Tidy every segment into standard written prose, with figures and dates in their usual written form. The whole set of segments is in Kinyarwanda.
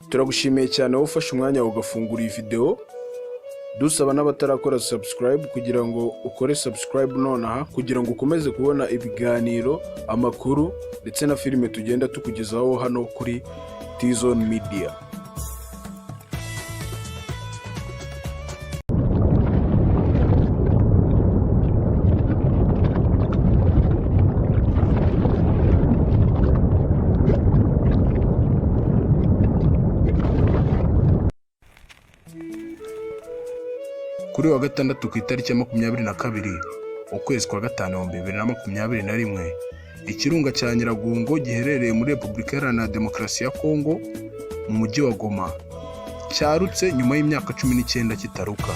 Turagushimiye cyane wowe ufashe umwanya ugafungura iyi video, dusaba n'abatarakora subscribe kugira ngo ukore subscribe nonaha kugira ngo ukomeze kubona ibiganiro, amakuru ndetse na filime tugenda tukugezaho hano kuri T-Zone Media. Kuri wa gatandatu ku itariki ya 22 ukwezi kwa gatanu 2021, ikirunga cya Nyiragongo giherereye muri Repubulika Iharanira Demokarasi ya Kongo mu mujyi wa Goma cyarutse nyuma y'imyaka 19 kitaruka.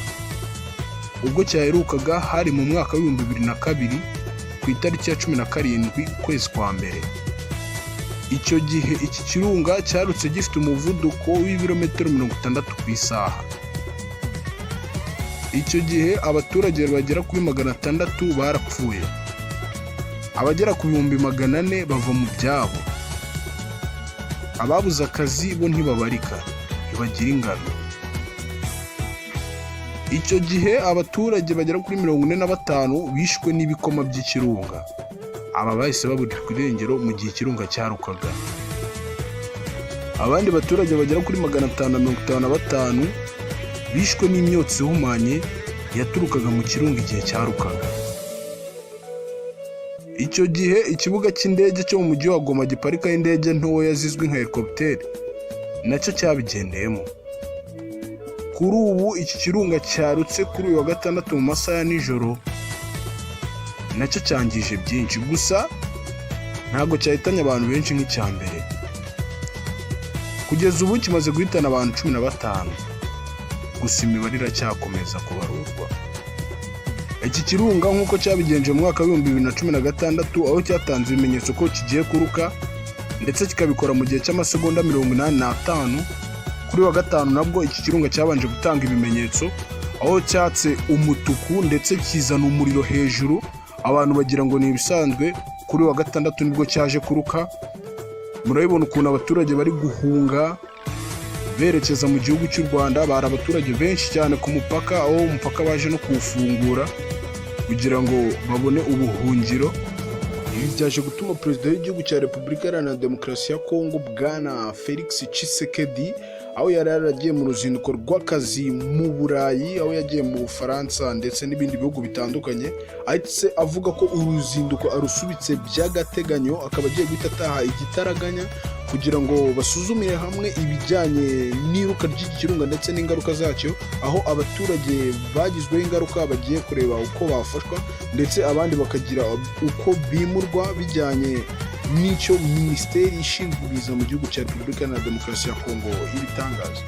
Ubwo cyaherukaga hari mu mwaka wa 2002 ku itariki ya 17 ukwezi kwa mbere. Icyo gihe iki kirunga cyarutse gifite umuvuduko w'ibirometero 60 ku isaha. Icyo gihe abaturage bagera kuri 600 barapfuye, abagera ku 400 bava mu byabo, ababuze akazi bo ntibabarika, ntibagira ingano. Icyo gihe abaturage bagera kuri 45 bishwe n'ibikoma by'ikirunga. Aba bahise baburirwa irengero mu gihe ikirunga cyarukaga. Abandi baturage bagera kuri 555 bishwe n'imyotsi ihumanye yaturukaga mu kirunga igihe cyarukaga. Icyo gihe ikibuga cy'indege cyo mu mujyi wa Goma giparikaho indege ntoya zizwi nka helicopter nacyo cyabigendeyemo. Kuri ubu iki kirunga cyarutse kuri uyu wa gatandatu mu masaha ya nijoro nacyo cyangije byinshi, gusa ntabwo cyahitanye abantu benshi nk'icya mbere. Kugeza ubu kimaze guhitana abantu 15, gusa imibare iracyakomeza kubarurwa. Iki kirunga nk'uko cyabigenje mu mwaka wa 2016 aho cyatanze ibimenyetso ko kigiye kuruka ndetse kikabikora mu gihe cy'amasegonda 85. Kuri wa gatanu nabwo iki kirunga cyabanje gutanga ibimenyetso aho cyatse umutuku ndetse kizana umuriro hejuru, abantu bagira ngo ni ibisanzwe. Kuri wa gatandatu nibwo cyaje kuruka. Murabibona ukuntu abaturage bari guhunga berekeza mu gihugu cy'u Rwanda. Bari abaturage benshi cyane ku mupaka, aho umupaka baje no kuwufungura kugira ngo babone ubuhungiro. Ibi byaje gutuma perezida w'igihugu cya Repubulika Iharanira Demokarasi ya Kongo Bwana Felix Tshisekedi, aho yari yaragiye mu ruzinduko rw'akazi mu Burayi, aho yagiye mu Bufaransa ndetse n'ibindi bihugu bitandukanye, ahise avuga ko uruzinduko arusubitse by'agateganyo, akaba agiye guhita ataha igitaraganya kugira ngo basuzumire hamwe ibijyanye n'iruka ry'iki kirunga ndetse n'ingaruka zacyo, aho abaturage bagizweho ingaruka bagiye kureba uko bafashwa ndetse abandi bakagira uko bimurwa bijyanye n'icyo Minisiteri ishinzwe ibiza mu gihugu cya Repubulika Iharanira Demokarasi ya Kongo ibitangaza.